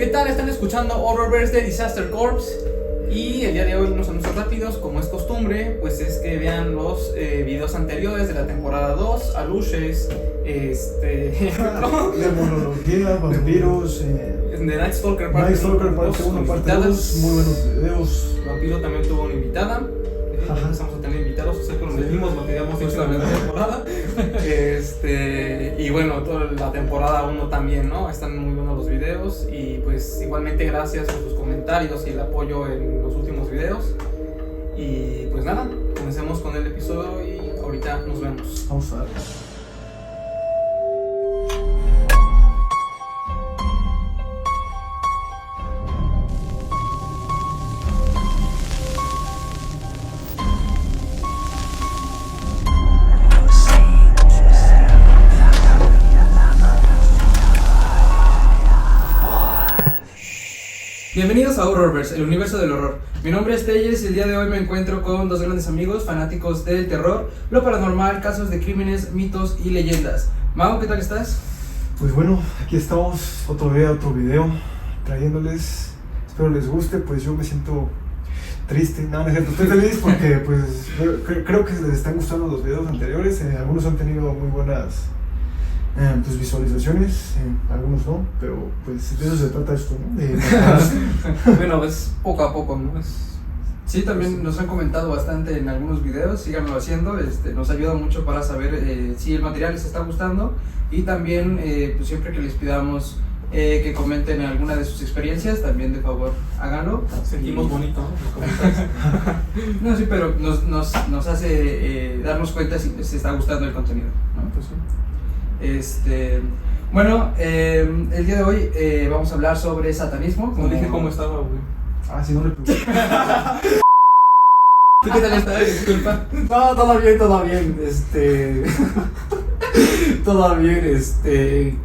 ¿Qué tal? Están escuchando Horrorverse de Disaster Corps. Y el día de hoy unos anuncios rápidos, como es costumbre, pues es que vean los videos anteriores de la temporada 2, Aluches, Demonología, vampiros, The Night Stalker parte 1, parte 2, muy buenos videos. Vampiro también tuvo una invitada. Empezamos a tener invitados, o sea, que nos metimos lo que habíamos hecho en la temporada. Y bueno, toda la temporada 1 también, ¿no? Están muy buenos los videos. Y pues igualmente gracias por sus comentarios y el apoyo en los últimos videos. Y pues nada, comencemos con el episodio y ahorita nos vemos. Vamos a ver. Bienvenidos a Horrorverse, el universo del horror. Mi nombre es Telles y el día de hoy me encuentro con dos grandes amigos fanáticos del terror, lo paranormal, casos de crímenes, mitos y leyendas. Mau, ¿qué tal estás? Pues bueno, aquí estamos, otro día, otro video, trayéndoles, espero les guste. Pues yo me siento triste, no es cierto, estoy feliz porque pues creo que les están gustando los videos anteriores. Algunos han tenido muy buenas pues visualizaciones, algunos no, pero pues de eso se trata esto, ¿no? Bueno, es poco a poco, ¿no? Sí, también nos han comentado bastante en algunos videos, síganlo haciendo, nos ayuda mucho para saber si el material les está gustando y también pues siempre que les pidamos que comenten alguna de sus experiencias, también de favor háganlo. Sentimos bonito, ¿no? No, sí, pero nos hace darnos cuenta si les está gustando el contenido, ¿no? Pues sí. Bueno, el día de hoy vamos a hablar sobre satanismo. No dije cómo estaba, güey. Ah, sí, no le pregunté. ¿Tú qué tal estás? Disculpa. No, todo bien. Todo bien,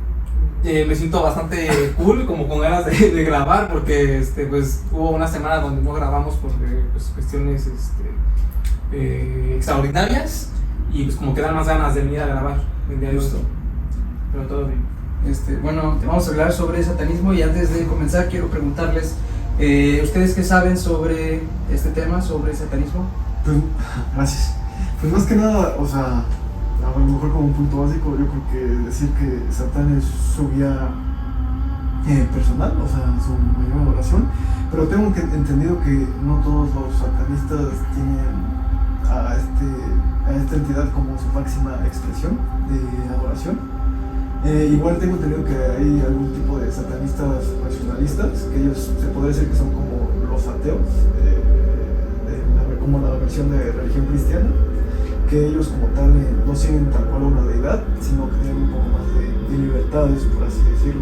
me siento bastante cool, como con ganas de grabar, porque pues hubo una semana donde no grabamos por pues, cuestiones extraordinarias, y pues como que dan más ganas de venir a grabar el día de hoy. Pero todo bien. Bueno, vamos a hablar sobre satanismo y antes de comenzar quiero preguntarles, ¿ustedes qué saben sobre este tema, sobre el satanismo? Pues, gracias. Pues más que nada, o sea, a lo mejor como un punto básico, yo creo que decir que Satán es su guía personal, o sea, su mayor adoración, pero tengo entendido que no todos los satanistas tienen a esta entidad como su máxima expresión de adoración. Igual tengo entendido que hay algún tipo de satanistas racionalistas, que ellos se podría decir que son como los ateos, como la versión de religión cristiana, que ellos como tal no siguen tal cual una deidad, sino que tienen un poco más de libertades, por así decirlo.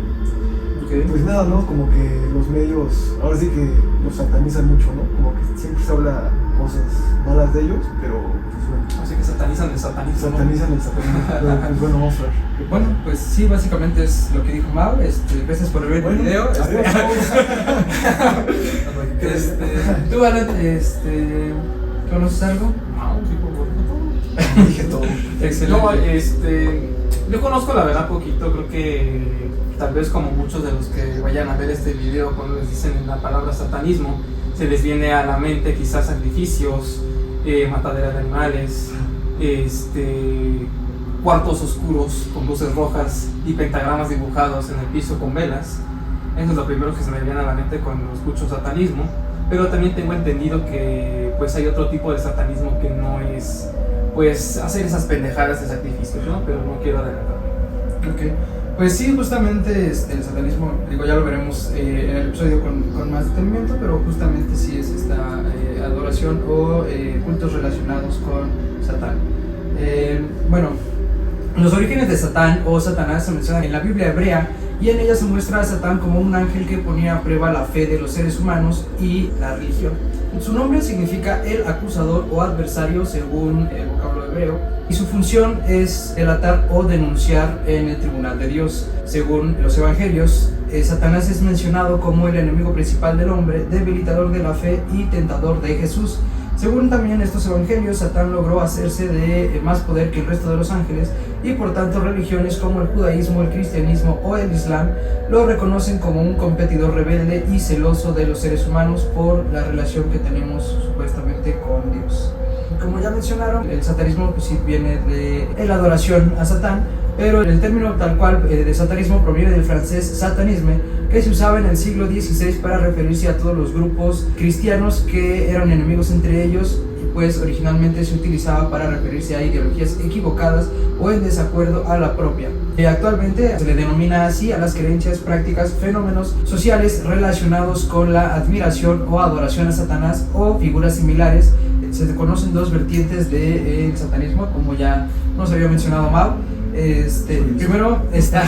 Okay. Pues nada, ¿no? Como que los medios, ahora sí que los satanizan mucho, ¿no? Como que siempre se habla cosas malas de ellos, pero pues bueno. Así que satanizan el satanismo. Satanizan el satanismo, pero pues bueno, vamos a ver. Bueno, pues sí, básicamente es lo que dijo Mau. Gracias por ver el video. ¿Tú, Alan, conoces algo? No, sí, por Dije todo. Excelente. Yo conozco la verdad poquito, creo que tal vez como muchos de los que vayan a ver este video, cuando les dicen la palabra satanismo, se les viene a la mente quizás sacrificios, matadera de animales, cuartos oscuros con luces rojas y pentagramas dibujados en el piso con velas. Eso es lo primero que se me viene a la mente cuando escucho satanismo, pero también tengo entendido que pues hay otro tipo de satanismo que no es pues hacer esas pendejadas de sacrificios, ¿no? Pero no quiero adelantarme. Ok, pues sí, justamente el satanismo, digo, ya lo veremos en el episodio con más detenimiento, pero justamente sí es esta adoración o cultos relacionados con Satán. Bueno, los orígenes de Satán o Satanás se mencionan en la Biblia hebrea y en ella se muestra a Satán como un ángel que ponía a prueba la fe de los seres humanos y la religión. Su nombre significa el acusador o adversario según el vocablo hebreo, y su función es delatar o denunciar en el tribunal de Dios. Según los evangelios, Satanás es mencionado como el enemigo principal del hombre, debilitador de la fe y tentador de Jesús. Según también estos evangelios, Satán logró hacerse de más poder que el resto de los ángeles y por tanto religiones como el judaísmo, el cristianismo o el islam lo reconocen como un competidor rebelde y celoso de los seres humanos por la relación que tenemos supuestamente con Dios. Como ya mencionaron, el satanismo pues, sí viene de la adoración a Satán, pero el término tal cual de satanismo proviene del francés satanisme, que se usaba en el siglo XVI para referirse a todos los grupos cristianos que eran enemigos entre ellos, y pues originalmente se utilizaba para referirse a ideologías equivocadas o en desacuerdo a la propia. Actualmente se le denomina así a las creencias, prácticas, fenómenos sociales relacionados con la admiración o adoración a Satanás o figuras similares. Se conocen dos vertientes del satanismo, como ya nos había mencionado Mau. Primero está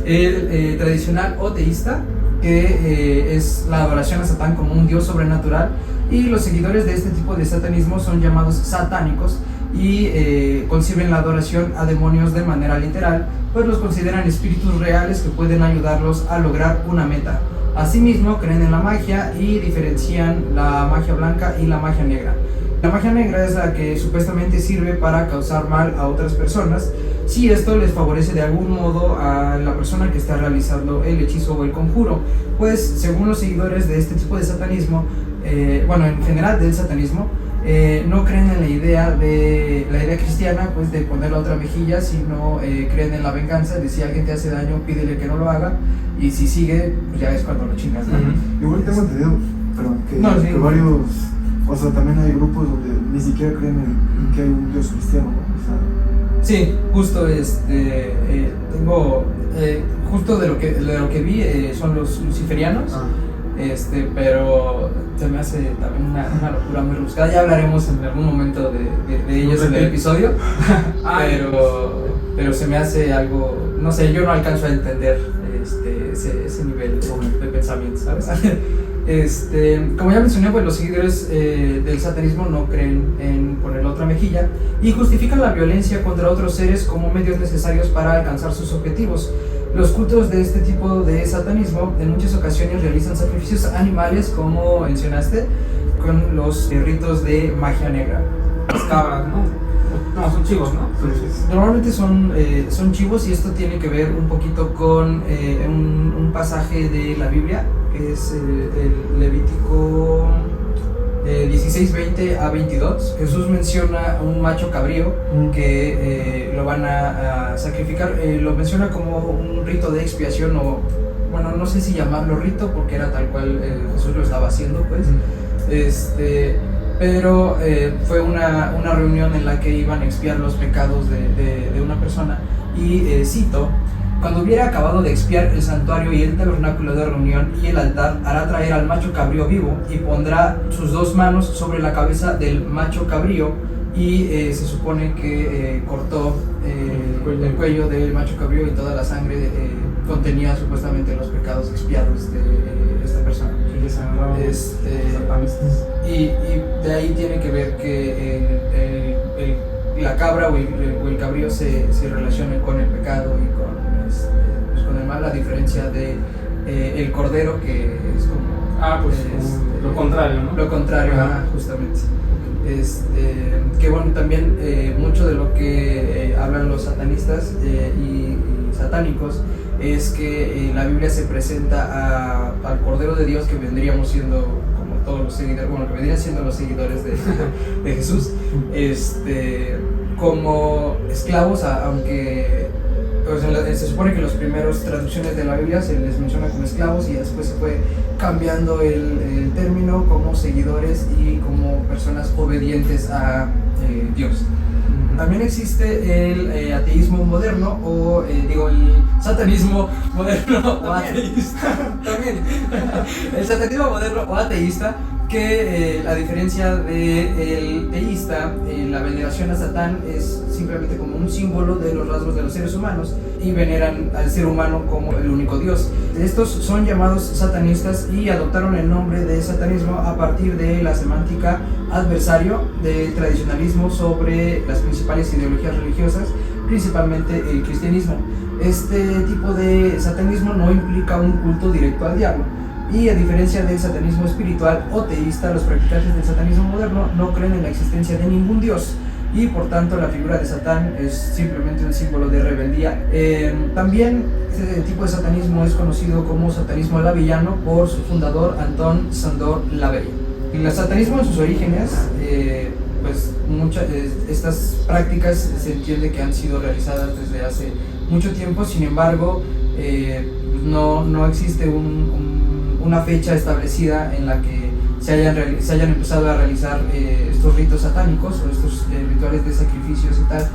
el tradicional o teísta, que es la adoración a Satán como un dios sobrenatural, y los seguidores de este tipo de satanismo son llamados satánicos y conciben la adoración a demonios de manera literal, pues los consideran espíritus reales que pueden ayudarlos a lograr una meta. Asimismo, creen en la magia y diferencian la magia blanca y la magia negra. La magia negra es la que supuestamente sirve para causar mal a otras personas, si esto les favorece de algún modo a la persona que está realizando el hechizo o el conjuro. Pues según los seguidores de este tipo de satanismo, en general del satanismo, no creen en la idea cristiana, pues de poner la otra mejilla, sino creen en la venganza, de si alguien te hace daño, pídele que no lo haga, y si sigue, pues ya es cuando lo chingas, ¿no? Igual tengo entendido, que varios, o sea, también hay grupos donde ni siquiera creen en que hay un Dios cristiano, ¿no? O sea, sí, justo tengo justo de lo que vi son los luciferianos. Pero se me hace también una locura muy rebuscada. Ya hablaremos en algún momento de ellos en el episodio. pero se me hace algo, no sé, yo no alcanzo a entender ese nivel de pensamiento, ¿sabes? Como ya mencioné, pues los seguidores del satanismo no creen en poner la otra mejilla y justifican la violencia contra otros seres como medios necesarios para alcanzar sus objetivos. Los cultos de este tipo de satanismo en muchas ocasiones realizan sacrificios animales, como mencionaste, con los ritos de magia negra. Las cabras, ¿no? No, son chivos, ¿no? Normalmente son chivos, y esto tiene que ver un poquito con un pasaje de la Biblia, que es el Levítico 16:20 a 22. Jesús menciona un macho cabrío que lo van a sacrificar. Lo menciona como un rito de expiación, o bueno, no sé si llamarlo rito porque era tal cual Jesús lo estaba haciendo, pues. Pero fue una reunión en la que iban a expiar los pecados de una persona, y cito: cuando hubiera acabado de expiar el santuario y el tabernáculo de reunión y el altar, hará traer al macho cabrío vivo y pondrá sus dos manos sobre la cabeza del macho cabrío, y se supone que cortó el cuello del macho cabrío, y toda la sangre contenía supuestamente los pecados expiados de esta persona. Y de ahí tiene que ver que la cabra o el cabrío se relacione con el pecado y con el mal, a diferencia de el cordero, que es como lo contrario, ¿no? Lo contrario, justamente. Que bueno, también mucho de lo que hablan los satanistas y satánicos es que la Biblia se presenta al Cordero de Dios, que vendríamos siendo como todos los seguidores, bueno, que vendrían siendo los seguidores de Jesús, como esclavos, aunque se supone que las primeras traducciones de la Biblia se les menciona como esclavos, y después se fue cambiando el término como seguidores y como personas obedientes a Dios. También existe el ateísmo moderno, o el satanismo moderno o ateísta. También. El satanismo moderno o ateísta, que a diferencia del teísta, la veneración a Satán es simplemente como un símbolo de los rasgos de los seres humanos, y veneran al ser humano como el único Dios. Estos son llamados satanistas y adoptaron el nombre de satanismo a partir de la semántica adversario del tradicionalismo sobre las principales ideologías religiosas, principalmente el cristianismo. Este tipo de satanismo no implica un culto directo al diablo, Y a diferencia del satanismo espiritual o teísta, los practicantes del satanismo moderno no creen en la existencia de ningún dios, y por tanto la figura de Satán es simplemente un símbolo de rebeldía. También este tipo de satanismo es conocido como satanismo lavellano por su fundador Anton Szandor Lavey. El satanismo en sus orígenes, pues estas prácticas se entiende que han sido realizadas desde hace mucho tiempo. Sin embargo, no existe una fecha establecida en la que se hayan empezado a realizar estos ritos satánicos o estos rituales de sacrificios y tal,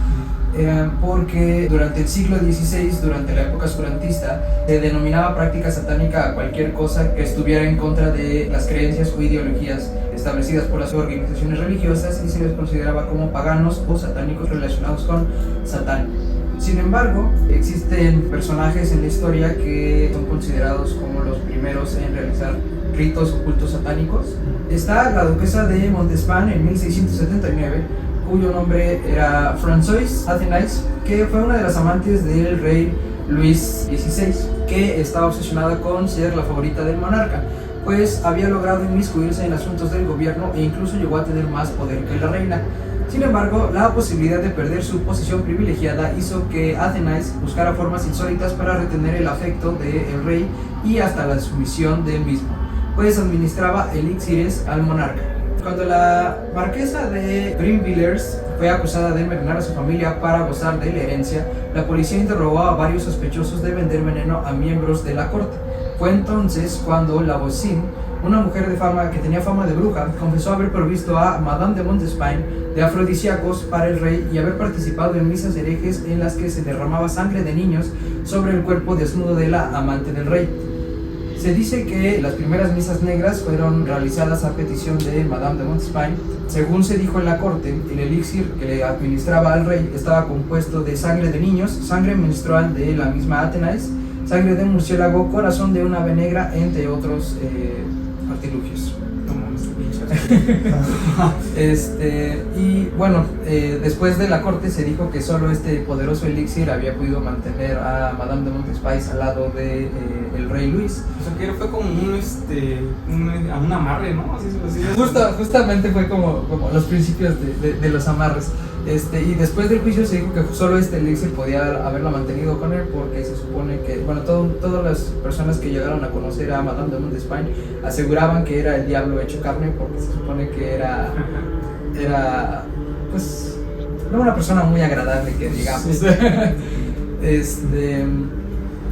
porque durante el siglo XVI, durante la época oscurantista, se denominaba práctica satánica a cualquier cosa que estuviera en contra de las creencias o ideologías establecidas por las organizaciones religiosas, y se les consideraba como paganos o satánicos relacionados con Satán. Sin embargo, existen personajes en la historia que son considerados como los primeros en realizar ritos o cultos satánicos. Está la duquesa de Montespan en 1679, cuyo nombre era Françoise Athenais, que fue una de las amantes del rey Luis XVI, que estaba obsesionada con ser la favorita del monarca, pues había logrado inmiscuirse en asuntos del gobierno e incluso llegó a tener más poder que la reina. Sin embargo, la posibilidad de perder su posición privilegiada hizo que Athenais buscara formas insólitas para retener el afecto del rey y hasta la sumisión del mismo, pues administraba elixires al monarca. Cuando la marquesa de Brinvilliers fue acusada de envenenar a su familia para gozar de la herencia, la policía interrogó a varios sospechosos de vender veneno a miembros de la corte. Fue entonces cuando la Voisin, una mujer que tenía fama de bruja, confesó haber provisto a Madame de Montespan de afrodisíacos para el rey y haber participado en misas herejes en las que se derramaba sangre de niños sobre el cuerpo desnudo de la amante del rey. Se dice que las primeras misas negras fueron realizadas a petición de Madame de Montespan. Según se dijo en la corte, el elixir que le administraba al rey estaba compuesto de sangre de niños, sangre menstrual de la misma Athenais, sangre de murciélago, corazón de un ave negra, entre otros artilugios. Y bueno, después de la corte se dijo que solo este poderoso elixir había podido mantener a Madame de Montespan al lado de el rey Luis. O sea que fue como un amarre, ¿no? Así. Justamente fue como los principios de los amarres. Y después del juicio se dijo que solo este elixir podía haberla mantenido con él, porque se supone que, bueno, todas las personas que llegaron a conocer a Madame de Montespan aseguraban que era el diablo hecho carne, porque se supone que era pues, no una persona muy agradable, que digamos.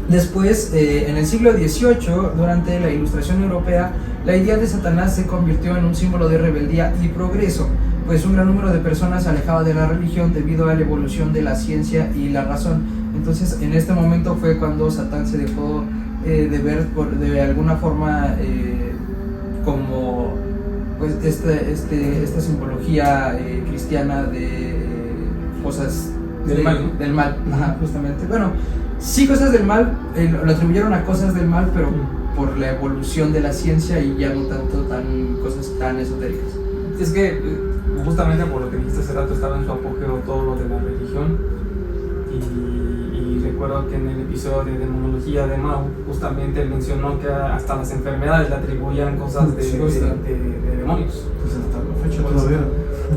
Después, en el siglo XVIII, durante la Ilustración Europea, la idea de Satanás se convirtió en un símbolo de rebeldía y progreso, pues un gran número de personas se alejaba de la religión debido a la evolución de la ciencia y la razón. Entonces, en este momento fue cuando Satán se dejó de ver de alguna forma como pues esta simbología cristiana de cosas del mal. Del mal, justamente. Bueno, sí, cosas del mal, lo atribuyeron a cosas del mal, pero por la evolución de la ciencia y ya no tanto cosas tan esotéricas. Es que justamente por lo que dijiste hace rato, estaba en su apogeo todo lo de la religión, y recuerdo que en el episodio de demonología de Mao justamente mencionó que hasta las enfermedades le atribuían cosas de demonios. Pues hasta la fecha todavía.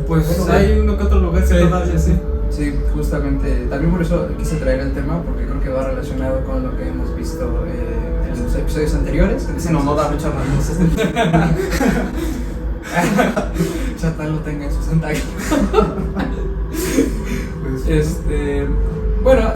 Pues bueno, hay uno que otro lugar que todavía sí. Sí, justamente, también por eso quise traer el tema, porque creo que va relacionado con lo que hemos visto en los episodios anteriores. Ese no da mucha razón. Satán lo tenga en sus tentáculos. Bueno,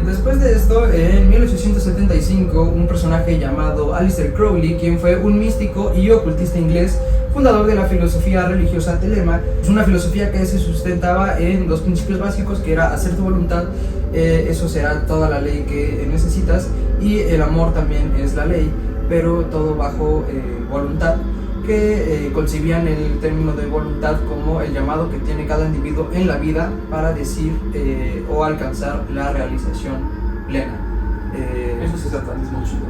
después de esto, en 1875, un personaje llamado Aleister Crowley, quien fue un místico y ocultista inglés, fundador de la filosofía religiosa Telema, es una filosofía que se sustentaba en dos principios básicos, que era hacer tu voluntad, eso será toda la ley que necesitas, y el amor también es la ley, pero todo bajo voluntad, que concibían el término de voluntad como el llamado que tiene cada individuo en la vida para decir o alcanzar la realización plena. Eso sí es satanismo chido.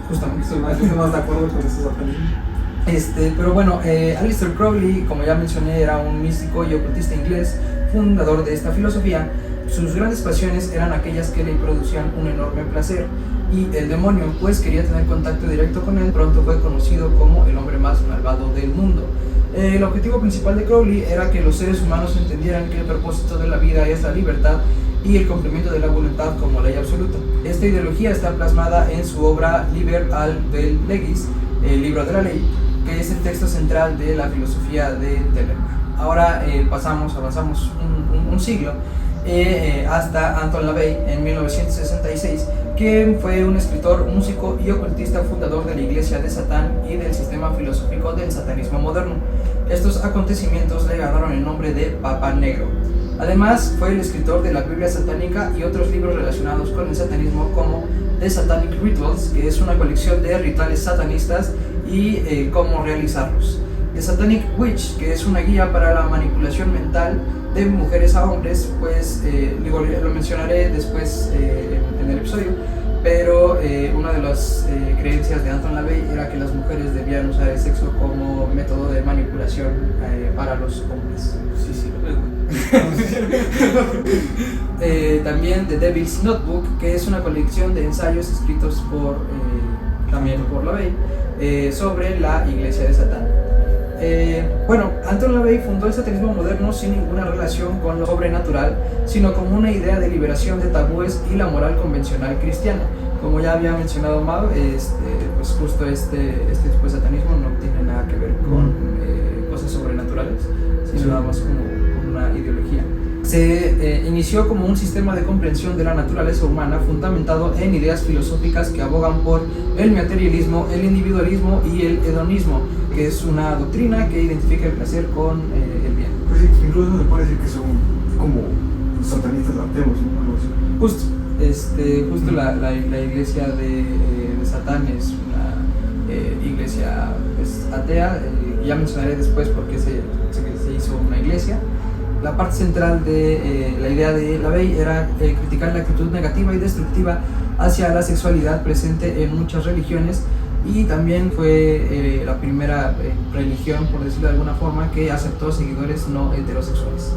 Justamente. Estoy más de acuerdo con ese satanismo. Pero bueno, Aleister Crowley, como ya mencioné, era un místico y ocultista inglés, fundador de esta filosofía, Sus grandes pasiones eran aquellas que le producían un enorme placer, y el demonio, pues quería tener contacto directo con él. Pronto fue conocido como el hombre más malvado del mundo. El objetivo principal de Crowley era que los seres humanos entendieran que el propósito de la vida es la libertad y el cumplimiento de la voluntad como ley absoluta. Esta ideología está plasmada en su obra Liber al Vel Legis, el libro de la ley, que es el texto central de la filosofía de Telemann. Ahora avanzamos un siglo hasta Anton LaVey en 1966, que fue un escritor, músico y ocultista fundador de la Iglesia de Satán y del sistema filosófico del satanismo moderno. Estos acontecimientos le ganaron el nombre de Papa Negro. Además, fue el escritor de la Biblia satánica y otros libros relacionados con el satanismo, como The Satanic Rituals, que es una colección de rituales satanistas y cómo realizarlos. The Satanic Witch, que es una guía para la manipulación mental de mujeres a hombres, pues lo mencionaré después en el episodio, pero una de las creencias de Anton LaVey era que las mujeres debían usar el sexo como método de manipulación para los hombres. Sí, también The Devil's Notebook, que es una colección de ensayos escritos también por LaVey sobre la Iglesia de Satán. Anton LaVey fundó el satanismo moderno sin ninguna relación con lo sobrenatural, sino como una idea de liberación de tabúes y la moral convencional cristiana. Como ya había mencionado Mau, pues justo este tipo de satanismo no tiene nada que ver con cosas sobrenaturales, sino nada más como una ideología. Se inició como un sistema de comprensión de la naturaleza humana fundamentado en ideas filosóficas que abogan por el materialismo, el individualismo y el hedonismo, que es una doctrina que identifica el placer con el bien. Pues sí, incluso se puede decir que son como satanistas ateos, ¿no? Justo la iglesia de Satán es una iglesia pues, atea. Ya mencionaré después por qué se hizo una iglesia. La parte central de la idea de LaVey era criticar la actitud negativa y destructiva hacia la sexualidad presente en muchas religiones, y también fue la primera religión, por decirlo de alguna forma, que aceptó seguidores no heterosexuales.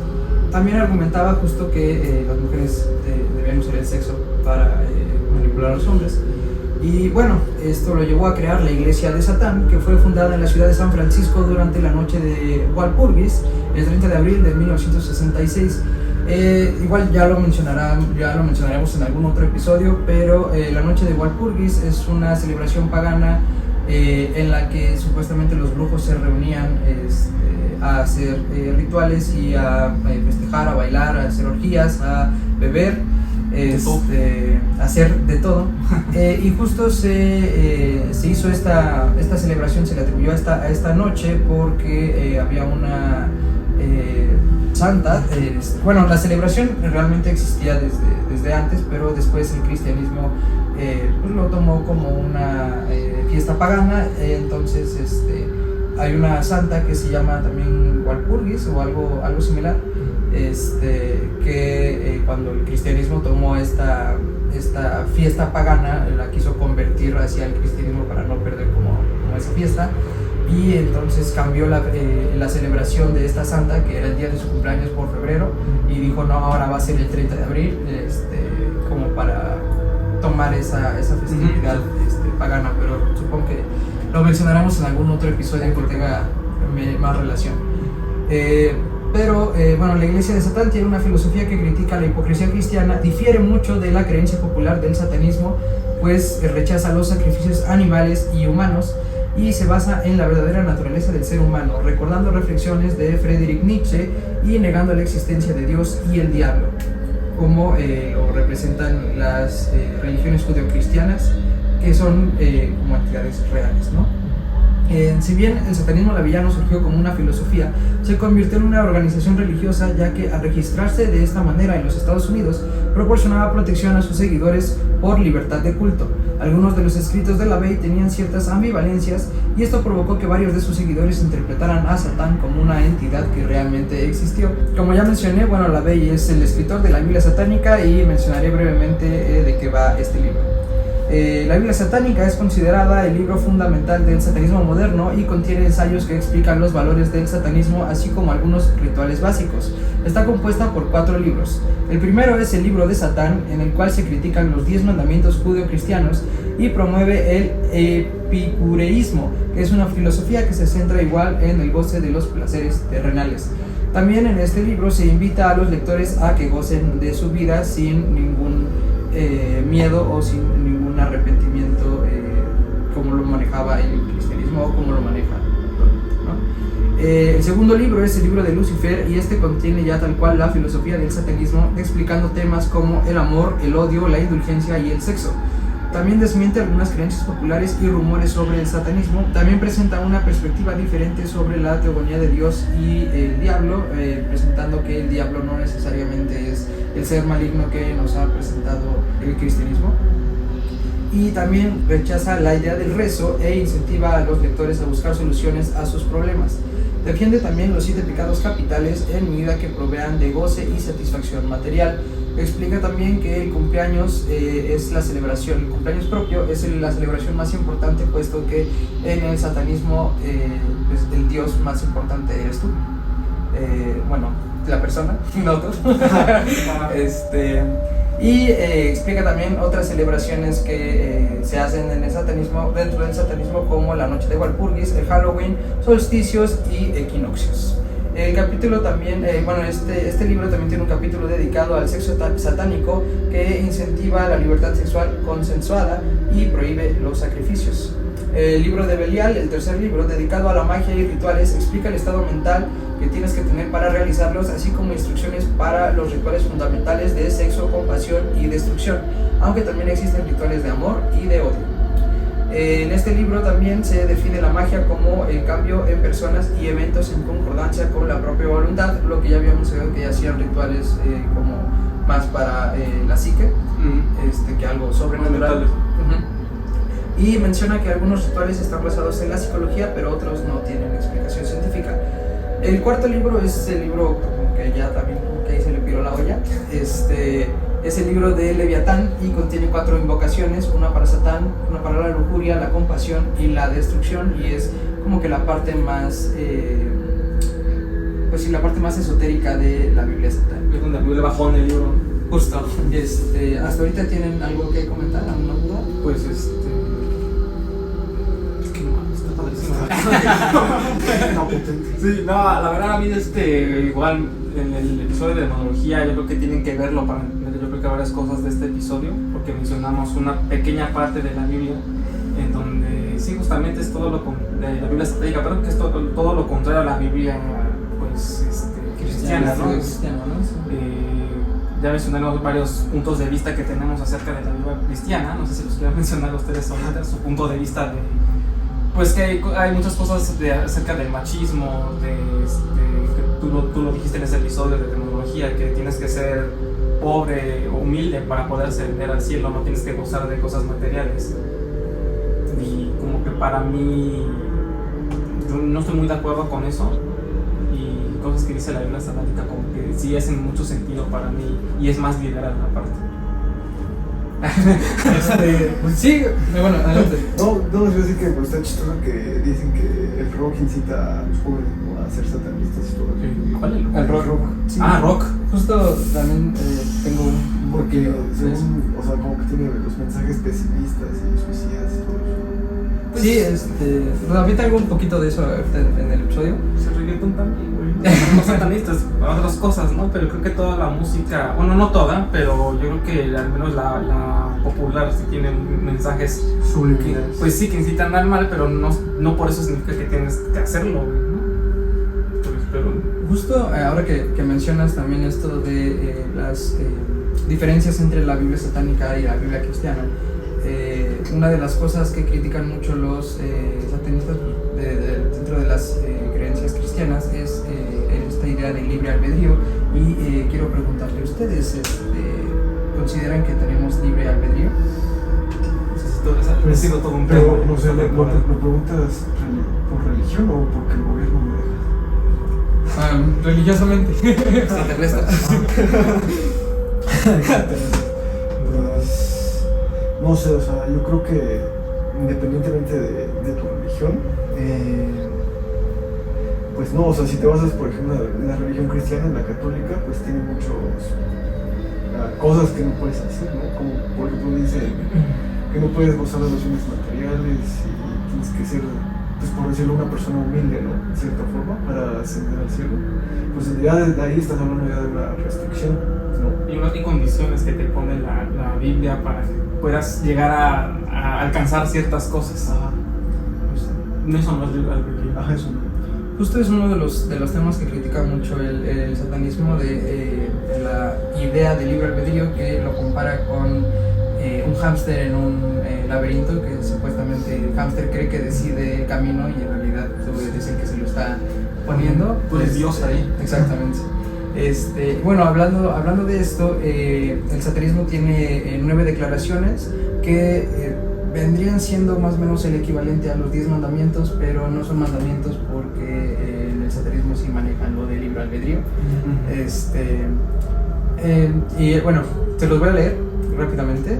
También argumentaba justo que las mujeres debían usar el sexo para manipular a los hombres. Y bueno, esto lo llevó a crear la Iglesia de Satán, que fue fundada en la ciudad de San Francisco durante la noche de Walpurgis, el 30 de abril de 1966. Igual ya lo mencionaremos en algún otro episodio, pero la noche de Walpurgis es una celebración pagana en la que supuestamente los brujos se reunían a hacer rituales y a festejar, a bailar, a hacer orgías, a beber, a hacer de todo. Y justo se hizo esta celebración, se le atribuyó a esta noche porque había una santa. La celebración realmente existía desde antes, pero después el cristianismo pues lo tomó como una fiesta pagana. Entonces hay una santa que se llama también Walpurgis o algo similar, que cuando el cristianismo tomó esta fiesta pagana, la quiso convertir hacia el cristianismo para no perder como esa fiesta, y entonces cambió la celebración de esta santa, que era el día de su cumpleaños, por febrero, y dijo no, ahora va a ser el 30 de abril, como para tomar esa festividad pagana, pero supongo que lo mencionaremos en algún otro episodio que tenga más relación. La Iglesia de Satán tiene una filosofía que critica la hipocresía cristiana, difiere mucho de la creencia popular del satanismo, pues rechaza los sacrificios animales y humanos y se basa en la verdadera naturaleza del ser humano, recordando reflexiones de Friedrich Nietzsche y negando la existencia de Dios y el diablo, como lo representan las religiones judeocristianas, que son como entidades reales, ¿no? Si bien el satanismo laveyano surgió como una filosofía, se convirtió en una organización religiosa, ya que al registrarse de esta manera en los Estados Unidos, proporcionaba protección a sus seguidores por libertad de culto. Algunos de los escritos de LaVey tenían ciertas ambivalencias, y esto provocó que varios de sus seguidores interpretaran a Satán como una entidad que realmente existió. Como ya mencioné, LaVey es el escritor de la Biblia satánica, y mencionaré brevemente de qué va este libro. La Biblia satánica es considerada el libro fundamental del satanismo moderno y contiene ensayos que explican los valores del satanismo, así como algunos rituales básicos. Está compuesta por 4 libros. El primero es el libro de Satán, en el cual se critican los 10 mandamientos judeocristianos y promueve el epicureísmo, que es una filosofía que se centra igual en el goce de los placeres terrenales. También en este libro se invita a los lectores a que gocen de su vida sin ningún miedo o sin ningún arrepentimiento, como lo manejaba el cristianismo o como lo maneja actualmente, ¿no? El segundo libro es el libro de Lucifer, y este contiene ya tal cual la filosofía del satanismo, explicando temas como el amor, el odio, la indulgencia y el sexo. También desmiente algunas creencias populares y rumores sobre el satanismo. También presenta una perspectiva diferente sobre la teogonía de Dios y el diablo, presentando que el diablo no necesariamente es el ser maligno que nos ha presentado el cristianismo. Y también rechaza la idea del rezo e incentiva a los lectores a buscar soluciones a sus problemas. Defiende también los 7 pecados capitales en medida que provean de goce y satisfacción material. Explica también que el cumpleaños es la celebración, el cumpleaños propio es la celebración más importante, puesto que en el satanismo pues el dios más importante eres tú. Bueno, la persona, no tú. Y explica también otras celebraciones que se hacen en el satanismo, dentro del satanismo, como la noche de Walpurgis, el Halloween, solsticios y equinoccios. El capítulo también, este libro también tiene un capítulo dedicado al sexo satánico, que incentiva la libertad sexual consensuada y prohíbe los sacrificios. El libro de Belial, el tercer libro, dedicado a la magia y rituales, explica el estado mental que tienes que tener para realizarlos, así como instrucciones para los rituales fundamentales de sexo, compasión y destrucción, aunque también existen rituales de amor y de odio. En este libro también se define la magia como el cambio en personas y eventos en concordancia con la propia voluntad, lo que ya habíamos oído que ya hacían rituales como más para la psique, que algo sobrenatural. Y menciona que algunos rituales están basados en la psicología, pero otros no tienen explicación científica. El cuarto libro es el libro como que ya también como que ahí se le piró la olla. Es el libro de Leviatán y contiene 4 invocaciones, una para Satán, una para la lujuria, la compasión y la destrucción, y es como que la parte más la parte más esotérica de la Biblia satánica. Es donde le bajó en el libro. Justo. ¿Hasta ahorita tienen algo que comentar? ¿Alguna duda? Pues es que no, está padrísimo. No, potente. Sí, no, la verdad a mí igual en el episodio de demonología yo creo que tienen que verlo para entender, yo creo que varias cosas de este episodio, porque mencionamos una pequeña parte de la Biblia en donde sí, justamente es todo lo de la Biblia satánica, pero que es todo lo contrario a la Biblia pues cristiana, ¿no? Ya mencionamos varios puntos de vista que tenemos acerca de la Biblia cristiana. No sé si los quiero mencionar ustedes ahorita, su punto de vista de pues que hay muchas cosas acerca del machismo, que tú lo dijiste en ese episodio de tecnología, que tienes que ser pobre o humilde para poder ascender al cielo, no tienes que gozar de cosas materiales. Y como que para mí yo no estoy muy de acuerdo con eso, y cosas que dice la Biblia satánica como que sí hacen mucho sentido para mí, y es más liberal aparte. Sí, bueno, adelante. No, les voy a decir que pues, está chistoso que dicen que el rock incita a los jóvenes, ¿no?, a ser satanistas y todo eso. ¿Cuál es el rock? Sí. Rock. Justo también tengo un... Porque según, o sea, como que tiene los mensajes pesimistas y suicidas y todo eso. Pues, sí, también tengo un poquito de eso en el episodio. Se reggaeton también, güey. No satanistas, otras cosas, ¿no? Pero creo que toda la música, bueno, no toda, pero yo creo que al menos la popular sí tiene mensajes que, pues sí, que incitan al mal, pero no por eso significa que tienes que hacerlo, ¿no? Pero justo ahora que mencionas también esto de las diferencias entre la Biblia satánica y la Biblia cristiana, una de las cosas que critican mucho los satanistas dentro de las creencias cristianas es esta idea del libre albedrío, y quiero preguntarle a ustedes, ¿consideran que tenemos libre albedrío? Ha sido todo un tema. Pero, no sé, ¿lo preguntas por religión o porque el gobierno me deja? Religiosamente. Se te resta. no sé, o sea, yo creo que independientemente de tu religión, pues no, o sea, si te basas, por ejemplo, en la religión cristiana, en la católica, pues tiene muchos cosas que no puedes hacer, ¿no? Como por ejemplo dice que no puedes gozar de los bienes materiales y tienes que ser, pues por decirlo, una persona humilde, ¿no? De cierta forma, para ascender al cielo. Pues ya desde ahí estás hablando ya de una restricción, ¿no? Y unas condiciones que te pone la Biblia para que puedas llegar a alcanzar ciertas cosas. Ajá. Eso no es libre albedrío. Ajá, eso. Justo es uno de los temas que critica mucho el satanismo, de la idea de libre albedrío, que lo compara con un hámster en un laberinto, que supuestamente el hámster cree que decide el camino y en realidad es el que se lo está poniendo. Pues Dios ahí. Exactamente. Bueno, hablando de esto, el satanismo tiene 9 declaraciones que vendrían siendo más o menos el equivalente a los 10 mandamientos, pero no son mandamientos porque en el satanismo sí manejan lo de libre albedrío. Y bueno, te los voy a leer rápidamente.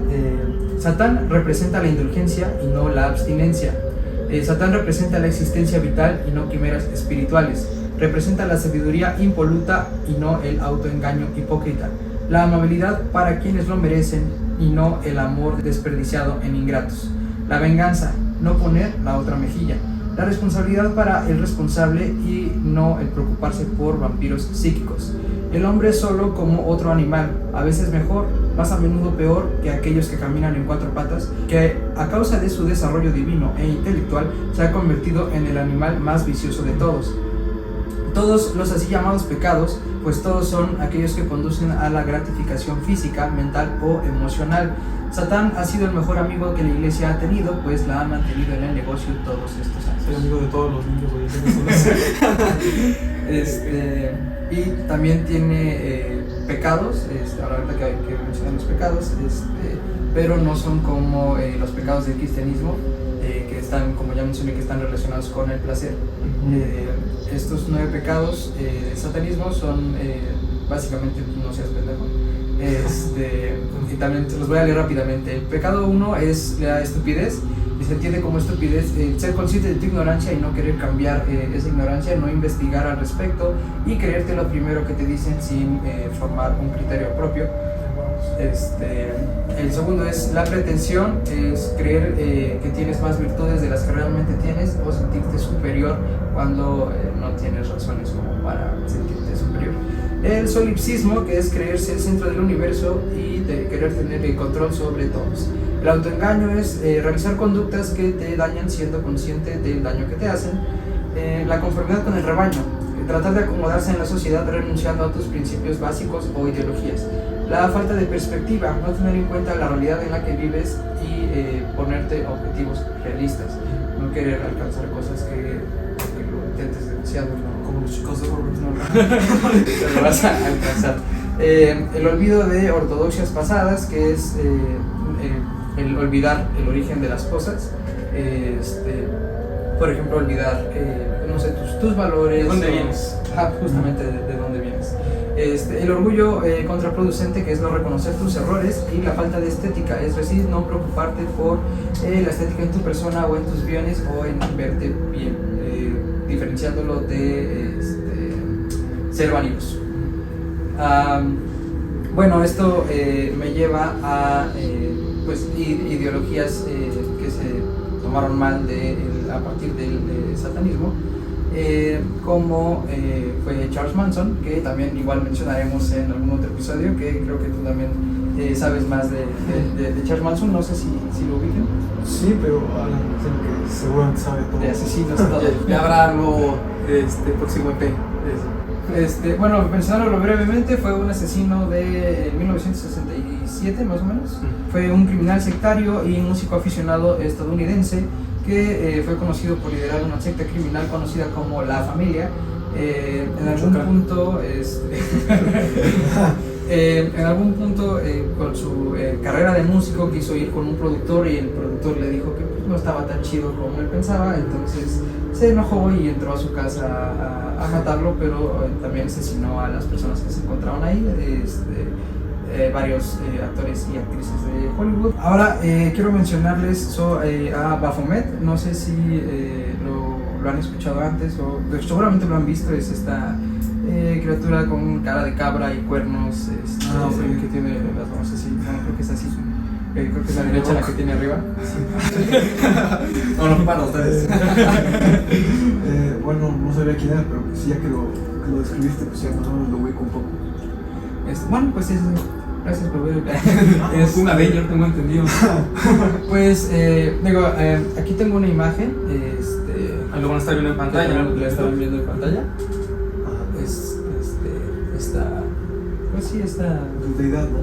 Satán representa la indulgencia y no la abstinencia. Satán representa la existencia vital y no quimeras espirituales. Representa la sabiduría impoluta y no el autoengaño hipócrita. La amabilidad para quienes lo merecen y no el amor desperdiciado en ingratos. La venganza, no poner la otra mejilla. La responsabilidad para el responsable y no el preocuparse por vampiros psíquicos. El hombre es solo como otro animal, a veces mejor, más a menudo peor que aquellos que caminan en 4 patas, que a causa de su desarrollo divino e intelectual se ha convertido en el animal más vicioso de todos. Todos los así llamados pecados, pues todos son aquellos que conducen a la gratificación física, mental o emocional. Satán ha sido el mejor amigo que la iglesia ha tenido, pues la ha mantenido en el negocio todos estos años. Soy amigo de todos los niños, y también tiene pecados, ahorita que mencionan los pecados, pero no son como los pecados del cristianismo, que están, como ya mencioné, que están relacionados con el placer. Estos 9 pecados del satanismo son básicamente no seas pendejo. Y también te los voy a leer rápidamente. El pecado 1 es la estupidez, y se entiende como estupidez ser consciente de tu ignorancia y no querer cambiar esa ignorancia, no investigar al respecto y creerte lo primero que te dicen sin formar un criterio propio. El segundo es la pretensión, es creer que tienes más virtudes de las que realmente tienes o sentirte superior cuando no tienes razones como para sentirte superior. El solipsismo, que es creerse el centro del universo y de querer tener el control sobre todos. El autoengaño es realizar conductas que te dañan siendo consciente del daño que te hacen. La conformidad con el rebaño, tratar de acomodarse en la sociedad renunciando a tus principios básicos o ideologías. La falta de perspectiva, no tener en cuenta la realidad en la que vives y ponerte objetivos realistas, no querer alcanzar cosas que lo intentes demasiado, ¿no? Como los chicos de Robert. No, te lo vas a alcanzar. El olvido de ortodoxias pasadas, que es el olvidar el origen de las cosas. Por ejemplo, olvidar, no sé, tus valores. ¿De dónde vienes? Justamente de dónde vienes. El orgullo contraproducente, que es no reconocer tus errores, y la falta de estética, es decir, no preocuparte por la estética en tu persona o en tus bienes o en verte bien, diferenciándolo de ser vanidoso. Bueno, esto me lleva a pues ideologías que se tomaron mal a partir del satanismo. Como fue Charles Manson, que también igual mencionaremos en algún otro episodio, que creo que tú también sabes más de Charles Manson, no sé si lo ubican. Sí, pero Alan, que seguramente sabe todo. De asesinos, todo. Ya habrá algo próximo EP. Bueno, mencionándolo brevemente, fue un asesino de 1967 más o menos. Fue un criminal sectario y músico aficionado estadounidense que fue conocido por liderar una secta criminal conocida como La Familia. En algún punto con su carrera de músico quiso ir con un productor y el productor le dijo que pues, no estaba tan chido como él pensaba, entonces se enojó y entró a su casa a matarlo, pero también asesinó a las personas que se encontraban ahí. varios actores y actrices de Hollywood. Ahora quiero mencionarles a Baphomet. No sé si lo han escuchado antes o seguramente lo han visto. Es esta criatura con cara de cabra y cuernos, que tiene las manos así. No, creo que es así. Creo que es la derecha la que tiene arriba. No, para ustedes. Bueno, no sabía quién era, pero pues ya que lo describiste, pues ya más o menos lo ubico un poco. Bueno, pues es... Gracias por ver. Es un Avenger, tengo entendido. Pues, aquí tengo una imagen. Ahí lo van a estar viendo en pantalla. La están viendo en pantalla. Pues sí, esta... Deidad, ¿no?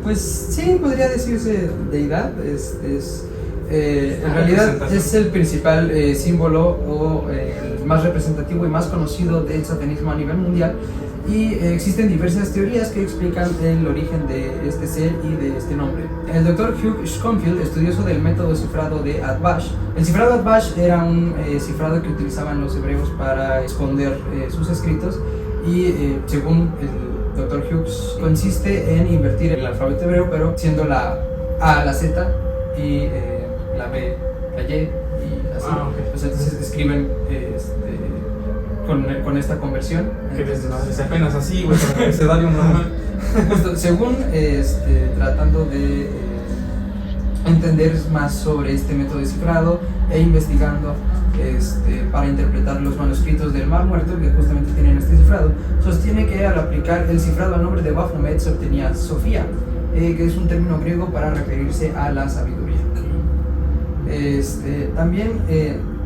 Pues sí, podría decirse deidad. En realidad es el principal símbolo o el más representativo y más conocido del satanismo a nivel mundial. Y existen diversas teorías que explican el origen de este ser y de este nombre. El Dr. Hugh Schonfield, estudioso del método cifrado de Atbash. El cifrado Atbash era un cifrado que utilizaban los hebreos para esconder sus escritos y según el Dr. Hughes consiste en invertir el alfabeto hebreo, pero siendo la A la Z y la B la Y y así. Okay. Pues entonces escriben con esta conversión. Que desde apenas así, güey, para que se da un normal. Justo, según tratando de entender más sobre este método de cifrado e investigando para interpretar los manuscritos del Mar Muerto que justamente tienen este cifrado, sostiene que al aplicar el cifrado al nombre de Baphomet se obtenía Sofía, que es un término griego para referirse a la sabiduría. También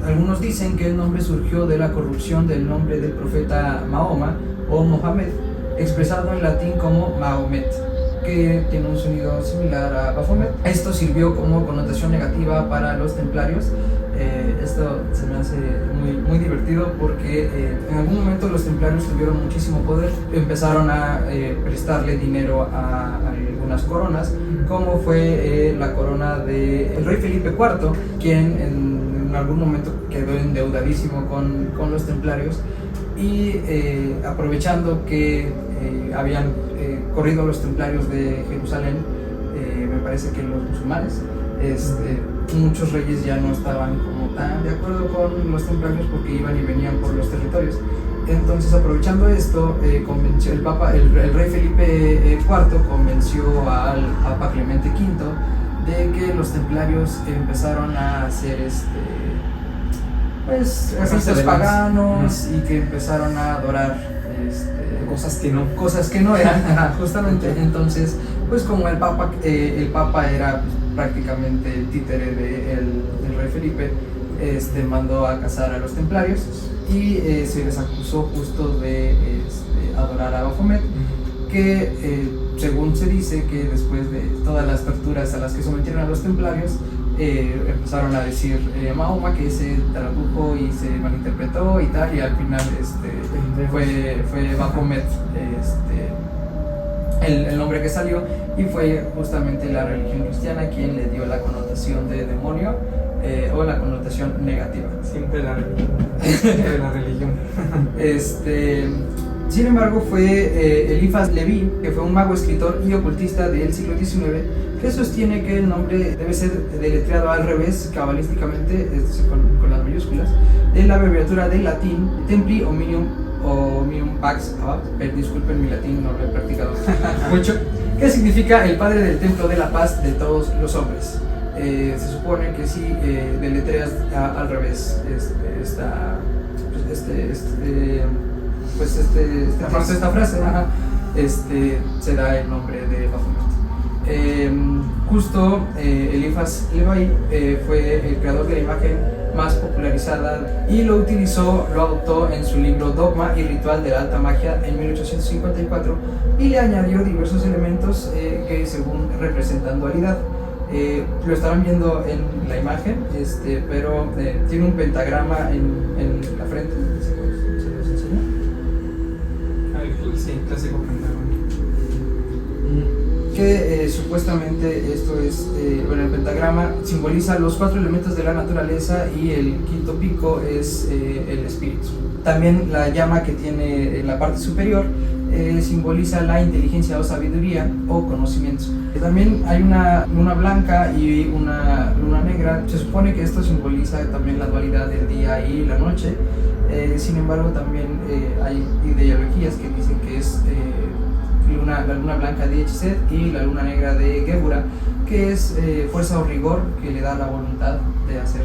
algunos dicen que el nombre surgió de la corrupción del nombre del profeta Mahoma o Mohammed, expresado en latín como Mahomet, que tiene un sonido similar a Baphomet. Esto sirvió como connotación negativa para los templarios. Esto se me hace muy divertido porque en algún momento los templarios tuvieron muchísimo poder, empezaron a prestarle dinero a algunas coronas, como fue la corona del rey Felipe IV, quien en algún momento quedó endeudadísimo con los templarios y aprovechando que habían corrido los templarios de Jerusalén, me parece que los musulmanes, muchos reyes ya no estaban como tan de acuerdo con los templarios porque iban y venían por los territorios. Entonces, aprovechando esto, convenció el rey Felipe IV convenció al Papa Clemente V de que los templarios empezaron a hacer ritos paganos y que empezaron a adorar cosas que no eran justamente. Entonces, pues como el Papa era prácticamente el títere del rey Felipe, mandó a cazar a los templarios y se les acusó justo de adorar a Baphomet, que según se dice que después de todas las torturas a las que sometieron a los templarios, empezaron a decir Mahoma, que se tradujo y se malinterpretó y tal, y al final fue Baphomet el nombre que salió, y fue justamente la religión cristiana quien le dio la connotación de demonio o la connotación negativa. Siempre la religión. Sin embargo, fue Eliphas Levi, que fue un mago, escritor y ocultista del siglo XIX, que sostiene que el nombre debe ser deletreado al revés, cabalísticamente, es decir, con las mayúsculas, de la abreviatura del latín Templi Omnium Pax Abad. Disculpen mi latín, no lo he practicado mucho, que significa el padre del templo de la paz de todos los hombres. Se supone que si deletreas al revés esta frase, se da el nombre de Baphomet. Justo Eliphas Levi fue el creador de la imagen más popularizada y lo adoptó en su libro Dogma y Ritual de la Alta Magia en 1854 y le añadió diversos elementos que según representan dualidad. Lo estarán viendo en la imagen, pero tiene un pentagrama en la frente. ¿Se los enseño? Sí, clásico pentagrama. Que supuestamente esto es, el pentagrama simboliza los 4 elementos de la naturaleza y el quinto pico es el espíritu. También la llama que tiene en la parte superior simboliza la inteligencia o sabiduría o conocimientos. También hay una luna blanca y una luna negra. Se supone que esto simboliza también la dualidad del día y la noche. Sin embargo, también hay ideologías que dicen que es la luna blanca de Hechizet y la luna negra de Gebura, que es fuerza o rigor que le da la voluntad de hacer,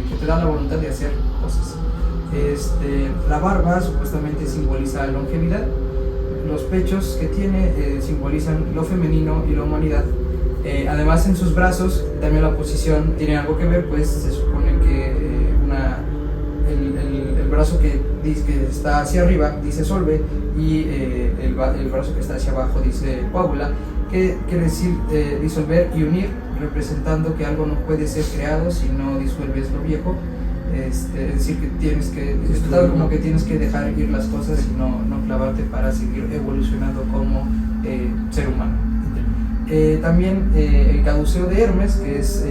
que te da la voluntad de hacer cosas. La barba supuestamente simboliza longevidad. Los pechos que tiene simbolizan lo femenino y la humanidad. Además, en sus brazos también la posición tiene algo que ver, pues se supone que el brazo que está hacia arriba dice Solve y el brazo que está hacia abajo dice Coágula, que quiere decir disolver y unir, representando que algo no puede ser creado si no disuelves lo viejo. Es decir, que tienes que como que tienes que dejar ir las cosas y no clavarte para seguir evolucionando como ser humano. También el caduceo de Hermes, que es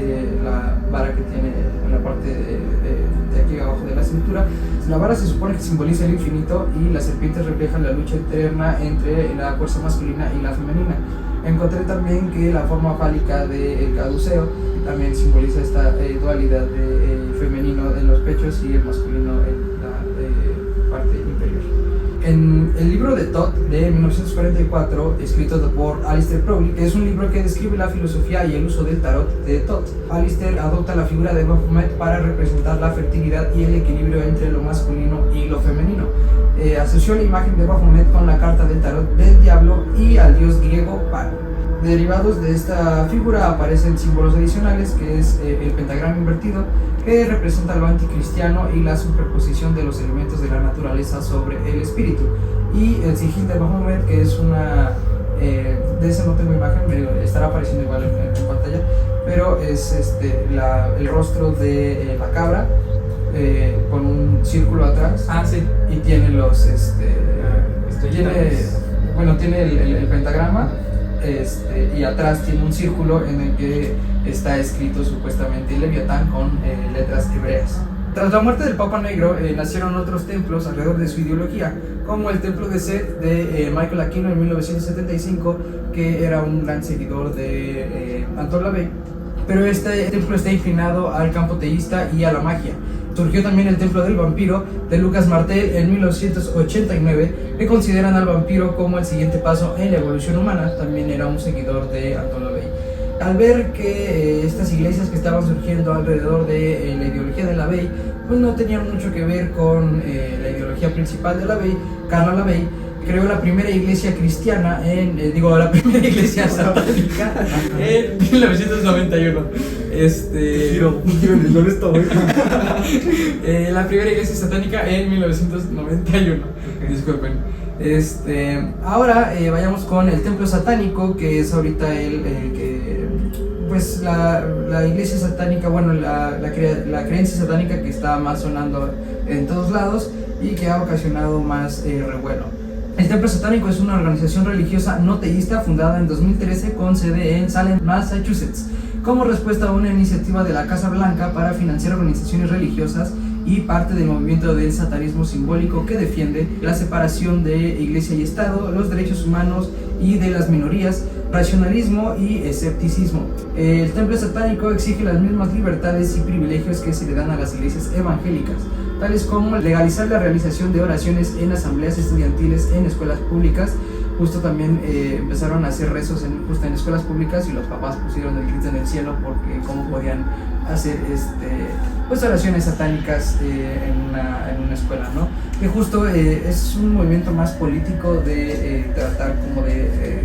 la vara que tiene en la parte de aquí abajo de la cintura. La vara se supone que simboliza el infinito y las serpientes reflejan la lucha eterna entre la fuerza masculina y la femenina. Encontré también que la forma fálica del caduceo también simboliza esta dualidad de femenino en los pechos y el masculino en la parte inferior. En el libro de Thoth de 1944, escrito por Aleister Crowley, que es un libro que describe la filosofía y el uso del tarot de Thoth, Aleister adopta la figura de Baphomet para representar la fertilidad y el equilibrio entre lo masculino y lo femenino. Asoció la imagen de Baphomet con la carta del tarot del diablo y al dios griego Pan. Derivados de esta figura aparecen símbolos adicionales, que es el pentagrama invertido, que representa lo anticristiano y la superposición de los elementos de la naturaleza sobre el espíritu, y el sigil de Baphomet, que es una de ese no tengo imagen, estará apareciendo igual en pantalla, pero es el rostro de la cabra con un círculo atrás. Sí. Y tiene los tiene el pentagrama. Y atrás tiene un círculo en el que está escrito supuestamente Leviatán con letras hebreas. Tras la muerte del Papa Negro nacieron otros templos alrededor de su ideología, como el templo de Set de Michael Aquino en 1975, que era un gran seguidor de Anton LaVey, pero este templo está inclinado al campo teísta y a la magia. Surgió también el templo del vampiro de Lucas Martel en 1989, que consideran al vampiro como el siguiente paso en la evolución humana. También era un seguidor de Anton LaVey. Al ver que estas iglesias que estaban surgiendo alrededor de la ideología de LaVey pues no tenían mucho que ver con la ideología principal de LaVey, Carl LaVey creó la primera iglesia cristiana la primera iglesia satánica en 1991. La primera iglesia satánica en 1991. Okay. Disculpen. Ahora vayamos con el templo satánico, que es ahorita pues la iglesia satánica, bueno, la creencia satánica que está más sonando en todos lados y que ha ocasionado más revuelo. El Templo Satánico es una organización religiosa no teísta fundada en 2013 con sede en Salem, Massachusetts, como respuesta a una iniciativa de la Casa Blanca para financiar organizaciones religiosas y parte del movimiento del satanismo simbólico que defiende la separación de iglesia y Estado, los derechos humanos y de las minorías, racionalismo y escepticismo. El Templo Satánico exige las mismas libertades y privilegios que se le dan a las iglesias evangélicas, tales como legalizar la realización de oraciones en asambleas estudiantiles en escuelas públicas. Justo también empezaron a hacer rezos en escuelas públicas y los papás pusieron el grito en el cielo porque cómo podían hacer pues oraciones satánicas en una escuela, ¿no? Que justo es un movimiento más político de tratar como de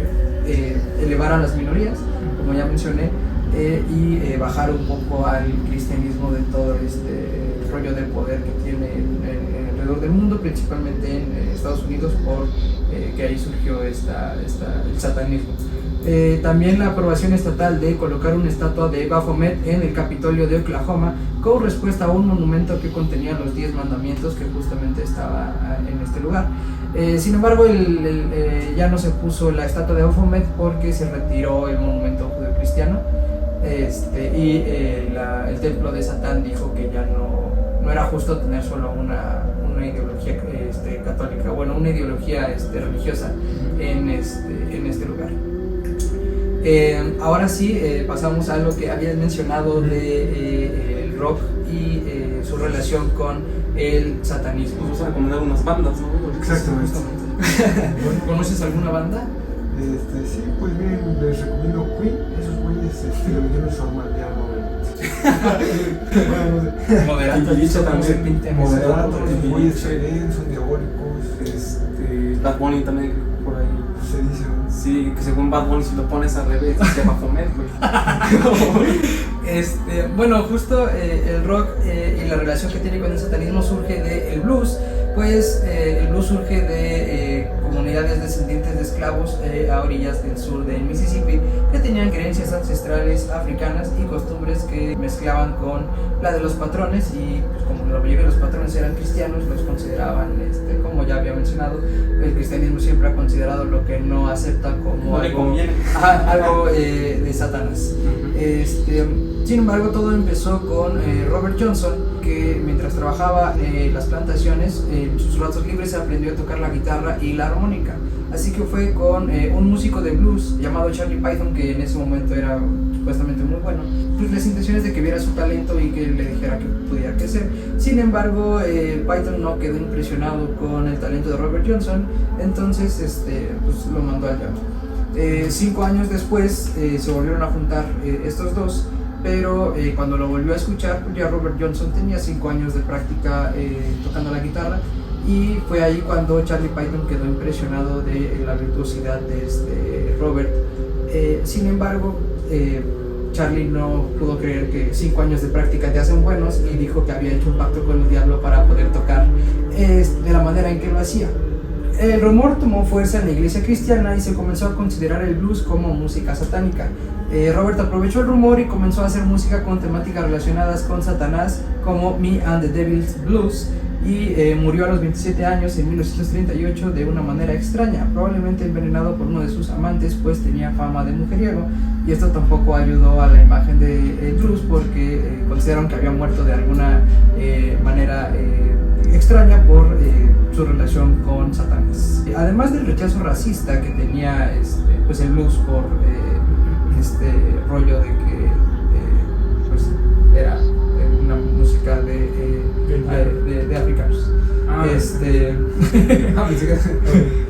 elevar a las minorías, como ya mencioné, y bajar un poco al cristianismo de todo este rollo de poder que tiene alrededor del mundo, principalmente en Estados Unidos, que ahí surgió el satanismo. También la aprobación estatal de colocar una estatua de Baphomet en el Capitolio de Oklahoma como respuesta a un monumento que contenía los 10 mandamientos que justamente estaba en este lugar. Sin embargo, ya no se puso la estatua de Baphomet porque se retiró el monumento judeocristiano, y el templo de Satán dijo que ya no era justo tener solo una ideología ideología católica, bueno, una ideología religiosa en este lugar. Ahora sí, pasamos a lo que habías mencionado de el rock y su relación con el satanismo. Vamos a recomendar unas bandas, ¿no? Exactamente. ¿Conoces alguna banda? Sí, pues bien, les recomiendo Queen. Esos güeyes le metieron su alma al diablo, bueno, no sé. Moderato, dicho también. Moderato, El los güeyes Timbiriche. creen, son diabólicos. Bad Bunny también por ahí. Se dice, ¿no? Sí, que según Bad Bunny si lo pones al revés se va a comer, güey. Bueno, justo el rock y la relación que tiene con el satanismo surge del blues, pues el blues surge de comunidades descendientes de esclavos a orillas del sur del Mississippi que tenían creencias ancestrales africanas y costumbres que mezclaban con la de los patrones, y pues, como la mayoría de los patrones eran cristianos, los consideraban, como ya había mencionado, el cristianismo siempre ha considerado lo que no acepta como No le conviene. algo de Satanás. Sin embargo, todo empezó con Robert Johnson, que mientras trabajaba en las plantaciones, en sus ratos libres aprendió a tocar la guitarra y la armónica. Así que fue con un músico de blues llamado Charlie Python, que en ese momento era supuestamente muy bueno, pues las intenciones de que viera su talento y que le dijera que pudiera crecer. Sin embargo, Python no quedó impresionado con el talento de Robert Johnson, entonces pues lo mandó al diablo. 5 años después se volvieron a juntar estos dos, pero cuando lo volvió a escuchar, ya Robert Johnson tenía 5 años de práctica tocando la guitarra, y fue ahí cuando Charlie Python quedó impresionado de la virtuosidad de Robert. Sin embargo, Charlie no pudo creer que 5 años de práctica te hacen buenos, y dijo que había hecho un pacto con el diablo para poder tocar de la manera en que lo hacía. El rumor tomó fuerza en la iglesia cristiana y se comenzó a considerar el blues como música satánica. Robert aprovechó el rumor y comenzó a hacer música con temáticas relacionadas con Satanás, como Me and the Devil's Blues, y murió a los 27 años en 1938 de una manera extraña, probablemente envenenado por uno de sus amantes, pues tenía fama de mujeriego, y esto tampoco ayudó a la imagen de blues, porque consideraron que había muerto de alguna manera extraña por su relación con Satanás. Además del rechazo racista que tenía pues el blues por este rollo de que pues era una música de africanos.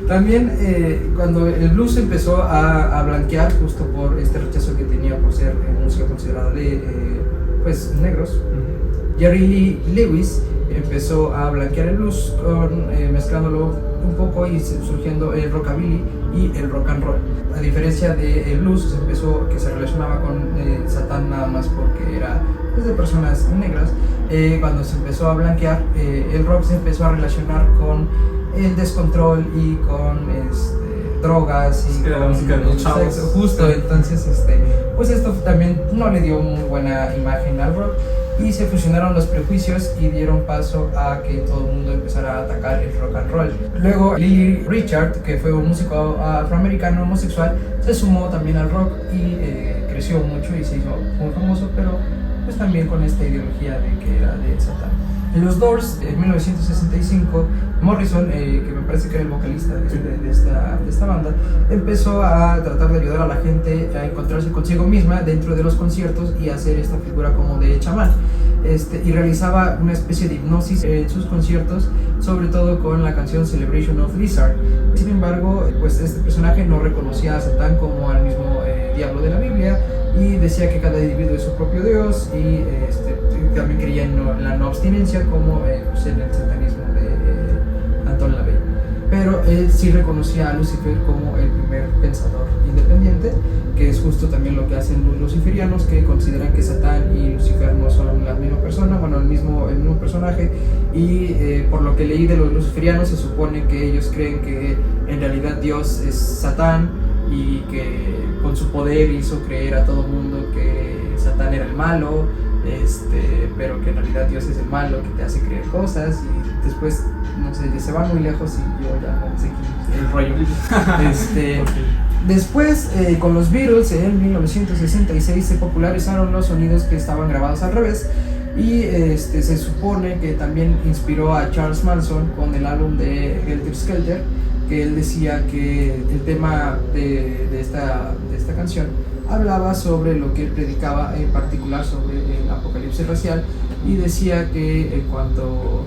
También cuando el blues empezó a blanquear, justo por este rechazo que tenía por ser música considerada de pues negros, Jerry Lee Lewis empezó a blanquear el blues mezclándolo un poco y surgiendo el rockabilly y el rock and roll. A diferencia del blues, que se relacionaba con Satán nada más porque era pues, de personas negras, cuando se empezó a blanquear, el rock se empezó a relacionar con el descontrol y con drogas y con la música de los chavos. Sexo, justo. Entonces pues esto también no le dio muy buena imagen al rock, y se fusionaron los prejuicios y dieron paso a que todo el mundo empezara a atacar el rock and roll. Luego Little Richard, que fue un músico afroamericano homosexual, se sumó también al rock y creció mucho y se hizo muy famoso, pero pues también con esta ideología de que era de Satán. En los Doors, en 1965, Morrison, que me parece que era el vocalista de esta banda, empezó a tratar de ayudar a la gente a encontrarse consigo misma dentro de los conciertos y hacer esta figura como de chamán. Y realizaba una especie de hipnosis en sus conciertos, sobre todo con la canción Celebration of Lizard. Sin embargo, pues este personaje no reconocía a Satán como al mismo diablo de la Biblia, y decía que cada individuo es su propio Dios, y también creía en la no abstinencia, como pues en el satanismo de Anton LaVey. Pero él sí reconocía a Lucifer como el primer pensador independiente, que es justo también lo que hacen los luciferianos, que consideran que Satán y Lucifer no son la misma persona, bueno, el mismo personaje, y por lo que leí de los luciferianos se supone que ellos creen que en realidad Dios es Satán, y que con su poder hizo creer a todo el mundo que Satán era el malo, pero que en realidad Dios es el malo que te hace creer cosas, y después, no sé, se va muy lejos y yo ya no sé el rollo. Después, con los Beatles, en 1966 se popularizaron los sonidos que estaban grabados al revés, Y se supone que también inspiró a Charles Manson con el álbum de Helter Skelter, que él decía que el tema de esta canción hablaba sobre lo que él predicaba, en particular sobre el apocalipsis racial, y decía que en cuanto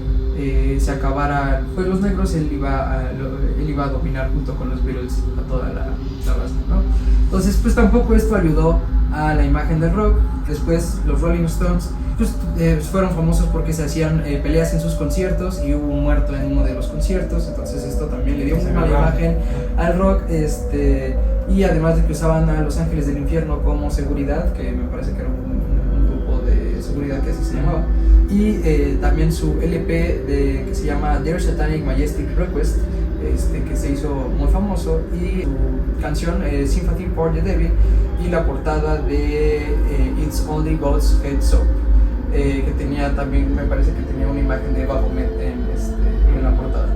se acabaran pues, los negros, él iba a dominar junto con los Beatles a toda la raza, ¿no? Entonces pues tampoco esto ayudó a la imagen del rock. Después los Rolling Stones pues, fueron famosos porque se hacían peleas en sus conciertos y hubo un muerto en uno de los conciertos, entonces esto también le dio una mala imagen al rock, y además de que usaban a Los Ángeles del Infierno como seguridad, que me parece que era un grupo de seguridad que así se llamaba, y también su LP que se llama Their Satanic Majestic Request, que se hizo muy famoso, y su canción Sympathy for the Devil, y la portada de It's Only God's Head Soap, que tenía también, me parece que tenía una imagen de Baphomet en la portada.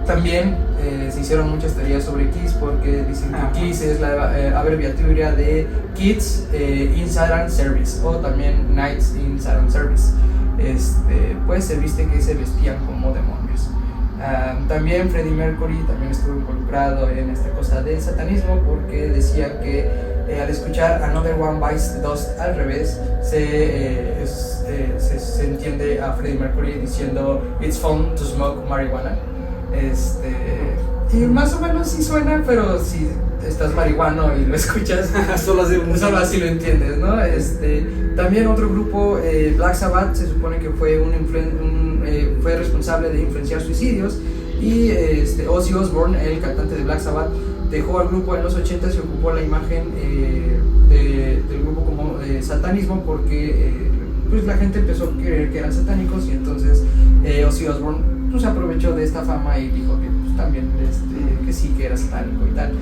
También se hicieron muchas teorías sobre Kiss, porque dicen que Kiss es la abreviatura de Kids in Saturn Service, o también Knights in Saturn Service. Pues se viste que se vestían como demonios. También Freddie Mercury también estuvo involucrado en esta cosa del satanismo, porque decía que al escuchar Another One Bites the Dust al revés, se entiende a Freddie Mercury diciendo It's fun to smoke marijuana. Y más o menos sí suena, pero si estás marihuano y lo escuchas, solo así lo entiendes, ¿no? También otro grupo, Black Sabbath, se supone que fue fue responsable de influenciar suicidios, y Ozzy Osbourne, el cantante de Black Sabbath, dejó al grupo en los 80 y ocupó la imagen del grupo como satanismo, porque pues la gente empezó a creer que eran satánicos, y entonces Ozzy Osbourne pues aprovechó de esta fama y dijo que pues, también que sí, que era satánico y tal,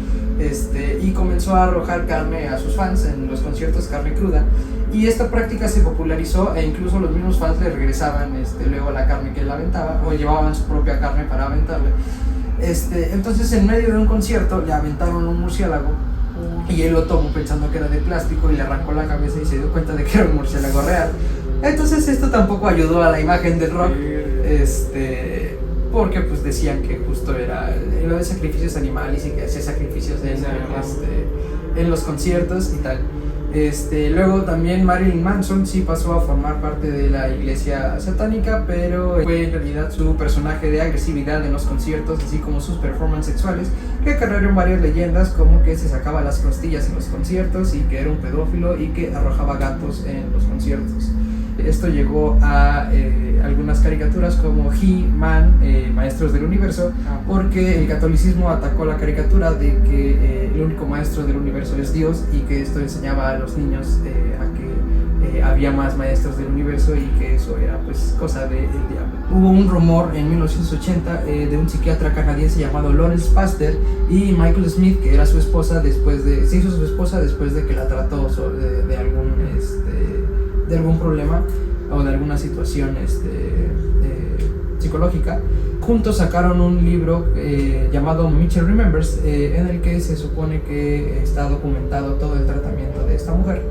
y comenzó a arrojar carne a sus fans en los conciertos, carne cruda, y esta práctica se popularizó, e incluso los mismos fans le regresaban luego la carne que él aventaba, o llevaban su propia carne para aventarle. Entonces en medio de un concierto le aventaron un murciélago, y él lo tomó pensando que era de plástico, y le arrancó la cabeza y se dio cuenta de que era un murciélago real. Entonces esto tampoco ayudó a la imagen del rock, porque pues decían que justo era lo de sacrificios animales y que hacía sacrificios en los conciertos y tal. Luego también Marilyn Manson sí pasó a formar parte de la iglesia satánica, pero fue en realidad su personaje de agresividad en los conciertos, así como sus performances sexuales, que acarrearon varias leyendas, como que se sacaba las costillas en los conciertos, y que era un pedófilo, y que arrojaba gatos en los conciertos. Esto llegó a algunas caricaturas como He-Man, Maestros del Universo, porque el catolicismo atacó la caricatura de que el único maestro del universo es Dios, y que esto enseñaba a los niños a que había más maestros del universo, y que eso era pues cosa del diablo. Hubo un rumor en 1980 de un psiquiatra canadiense llamado Lawrence Pasteur y Michael Smith, que era su esposa, se hizo su esposa después de que la trató de algún problema o de alguna situación psicológica. Juntos sacaron un libro llamado Mitchell Remembers, en el que se supone que está documentado todo el tratamiento de esta mujer,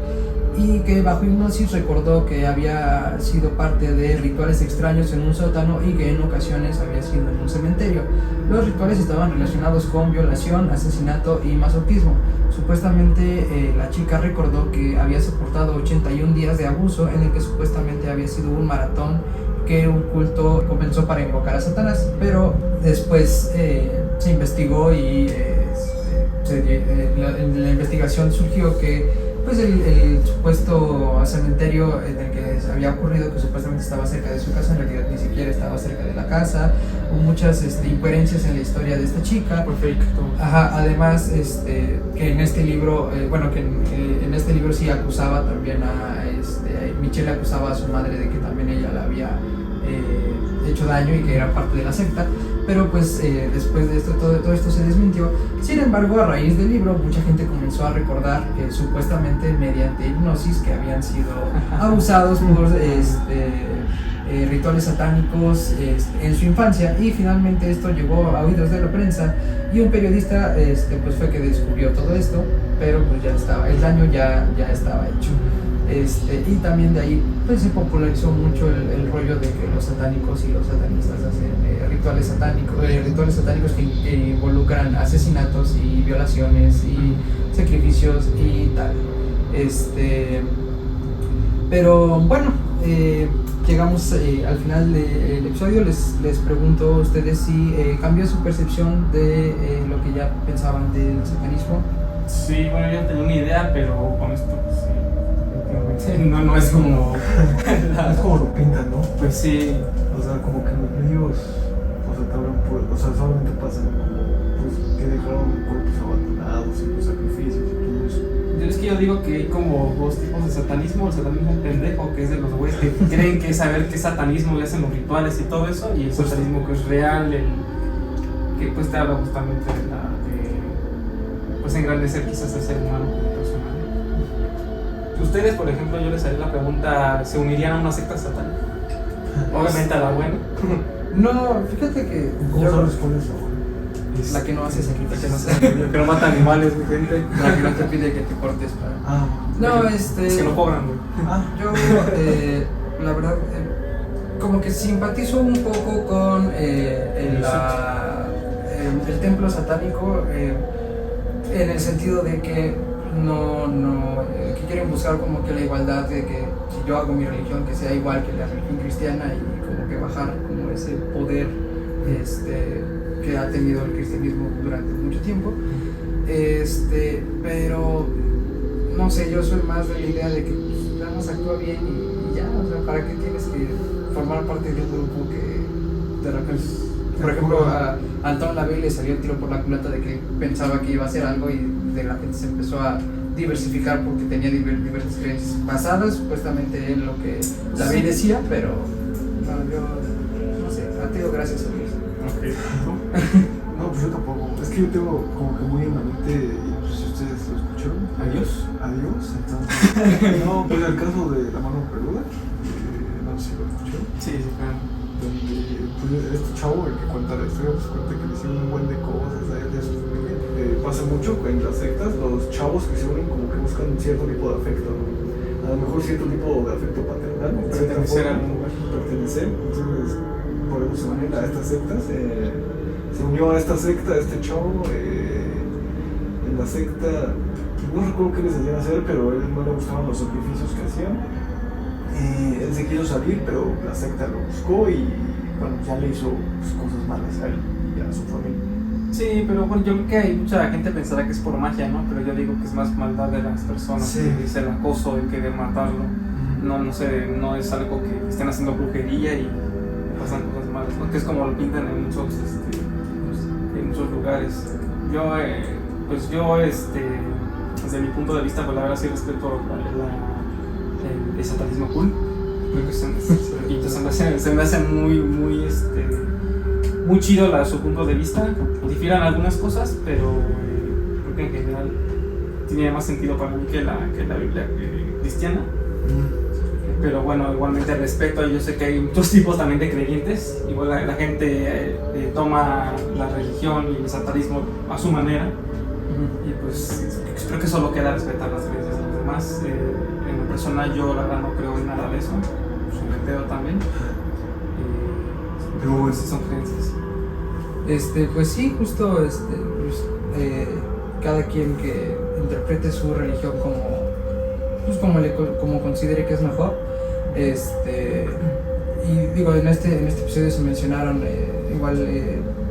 y que bajo hipnosis recordó que había sido parte de rituales extraños en un sótano, y que en ocasiones había sido en un cementerio. Los rituales estaban relacionados con violación, asesinato y masoquismo. Supuestamente la chica recordó que había soportado 81 días de abuso, en el que supuestamente había sido un maratón que un culto comenzó para invocar a Satanás, pero después se investigó, y en la investigación surgió que pues el supuesto cementerio en el que había ocurrido, que supuestamente estaba cerca de su casa, en realidad ni siquiera estaba cerca de la casa. Hubo muchas incoherencias en la historia de esta chica. Perfecto. Además, que en este libro, que en este libro sí acusaba también Michelle acusaba a su madre de que también ella la había hecho daño, y que era parte de la secta. Pero pues después de esto, todo esto se desmintió. Sin embargo, a raíz del libro, mucha gente comenzó a recordar que supuestamente mediante hipnosis que habían sido abusados por rituales satánicos en su infancia, y finalmente esto llegó a oídos de la prensa, y un periodista pues fue que descubrió todo esto, pero pues ya estaba, el daño ya estaba hecho. Y también de ahí pues se popularizó mucho el rollo de que los satánicos y los satanistas hacen rituales satánicos que involucran asesinatos y violaciones y sacrificios y tal. Pero bueno, llegamos al final del episodio. Les pregunto a ustedes si cambió su percepción de lo que ya pensaban del satanismo. Sí, bueno, yo tenía una idea, pero con esto pues, sí, no es como Es como lo pintan, ¿no? pues sí. O sea, como que los medios, o sea, te hablan o sea, solamente pasan como, pues, que dejaron cuerpos abandonados y los sacrificios y todo eso. Es que yo digo que hay como dos tipos de satanismo: el satanismo pendejo, que es de los güeyes que creen que saber qué es satanismo y hacen los rituales y todo eso, y el satanismo que es real, el que pues te habla justamente de pues engrandecer quizás al ser humano como persona. Ustedes, por ejemplo, yo les haré la pregunta: ¿se unirían a una secta satánica? Obviamente a la buena. No, fíjate que ¿Cómo sabes cuál es la buena? la que no hace sacrificios, Que no mata animales, mi gente. la que no te pide que te cortes para... Ah, No, Es que no cobran, güey. yo la verdad como que simpatizo un poco con el templo satánico, en el sentido de que que quieren buscar como que la igualdad, de que si yo hago mi religión que sea igual que la religión cristiana, y como que bajar como ese poder que ha tenido el cristianismo durante mucho tiempo. Pero no sé, yo soy más de la idea de que pues, nada más actúa bien y ya, o sea, ¿para qué tienes que formar parte de un grupo que de repente, por ejemplo, a Anton LaVey le salió el tiro por la culata de que pensaba que iba a hacer algo, y de repente se empezó a diversificar porque tenía diversas creencias basadas supuestamente en lo que LaVey decía, pero no, yo no sé, ateo gracias a Dios. no, pues yo tampoco. Es que yo tengo como que muy en la mente, y no sé si ustedes lo escucharon. Adiós. Adiós, entonces. No, pues el caso de La Mano Peluda, no sé si lo escucharon. Sí, sí, claro. Donde pues, este chavo, el que cuenta la historia, pues cuenta que le hicieron un buen de cosas a él y a su familia. Pasa mucho en las sectas, los chavos que se unen como que buscan un cierto tipo de afecto, ¿no? A lo mejor cierto tipo de afecto paternal, ¿no? Pertenecer a algún lugar. Pertenecer, entonces por eso se unen a estas sectas. Se unió a esta secta, este chavo, en la secta, no recuerdo qué les hacían hacer, pero a él no le gustaban los sacrificios que hacían. Él se quiso salir, pero la secta lo buscó y bueno, ya le hizo pues, cosas malas a él y a su familia. Sí, pero bueno, yo creo que hay mucha gente pensará que es por magia, ¿no? Pero yo digo que es más maldad de las personas, Sí. que es el acoso, el querer matarlo. No sé, no es algo que estén haciendo brujería y pasan cosas malas, ¿no? Que es como lo pintan en muchos lugares. Yo, desde mi punto de vista, pues la verdad sí respeto el satanismo cool. Creo que se me hace muy chido su punto de vista. Difieran algunas cosas, pero creo que en general tiene más sentido para mí que la Biblia cristiana. Pero bueno, igualmente respeto. Yo sé que hay muchos tipos también de creyentes. Igual la gente toma la religión y el satanismo a su manera. Y pues creo que solo queda respetar las creencias de los demás. En lo personal, yo la verdad no creo en nada de eso. Soy ateo también. Pero pues son creencias. Pues sí, justo cada quien que interprete su religión como considere que es mejor. Y digo, en este episodio se mencionaron igual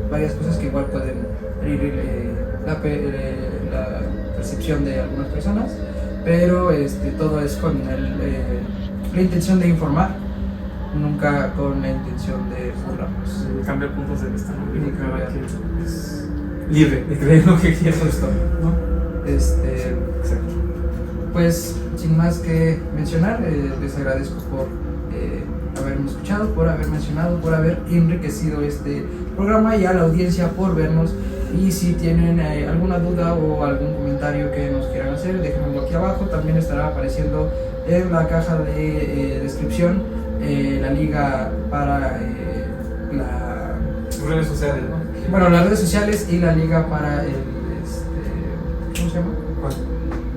varias cosas que igual pueden herir la percepción de algunas personas, pero todo es con la intención de informar, nunca con la intención de burlarnos. Cambiar puntos de vista, ¿no? Y cada quien es libre de creer lo que quiera, ¿no? Exacto. Pues sin más que mencionar, les agradezco por haberme escuchado, por haber mencionado, por haber enriquecido este programa, y a la audiencia por vernos. Y si tienen alguna duda o algún comentario que nos quieran hacer, déjenmelo aquí abajo. También estará apareciendo en la caja de descripción la liga para Sus redes sociales, ¿no? bueno, las redes sociales y la liga para el ¿cómo se llama? ¿Cuál?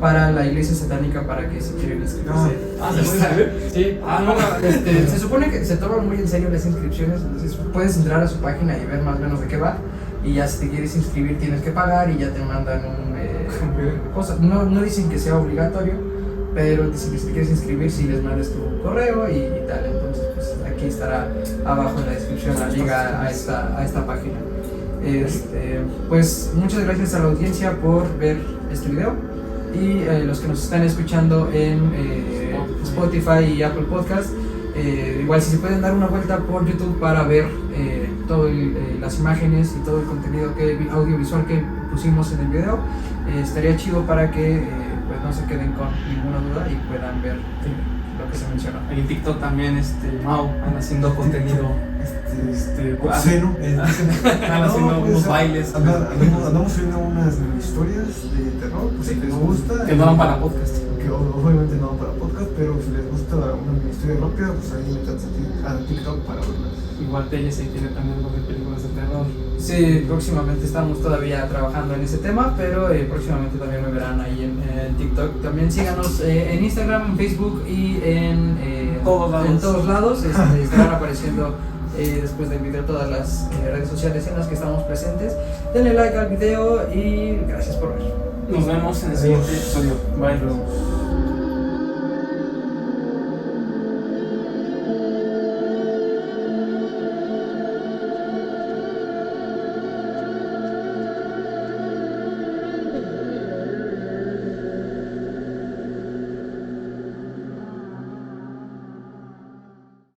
para la iglesia satánica para que si quieren inscribirse. ¿se puede inscribir? Sí, se supone que se toman muy en serio las inscripciones, entonces puedes entrar a su página y ver más o menos de qué va. Y ya si te quieres inscribir tienes que pagar y ya te mandan cosa. No dicen que sea obligatorio, pero dicen que si te quieres inscribir si les mandes tu correo y tal. Entonces pues aquí estará abajo en la descripción la liga a esta página. Pues muchas gracias a la audiencia por ver este video y los que nos están escuchando en Spotify y Apple Podcast. Igual si se pueden dar una vuelta por YouTube para ver todas las imágenes y todo el contenido audiovisual que pusimos en el video, estaría chido para que pues no se queden con ninguna duda y puedan ver lo que se mencionó. En TikTok también Mau anda haciendo contenido obsceno. anda haciendo unos bailes Andamos subiendo unas historias de terror, pues si les gusta. que no van para podcast. Que obviamente no van para podcast, pero si les gusta una historia rápida, pues ahí métanse a TikTok para verlas. Igual TLC tiene también algo de películas de terror. Sí, próximamente estamos todavía trabajando en ese tema, pero próximamente también me verán ahí en TikTok. También síganos en Instagram, en Facebook y en todos lados. Estarán apareciendo después del video todas las redes sociales en las que estamos presentes. Denle like al video y gracias por ver. Nos vemos en el siguiente episodio. Bye.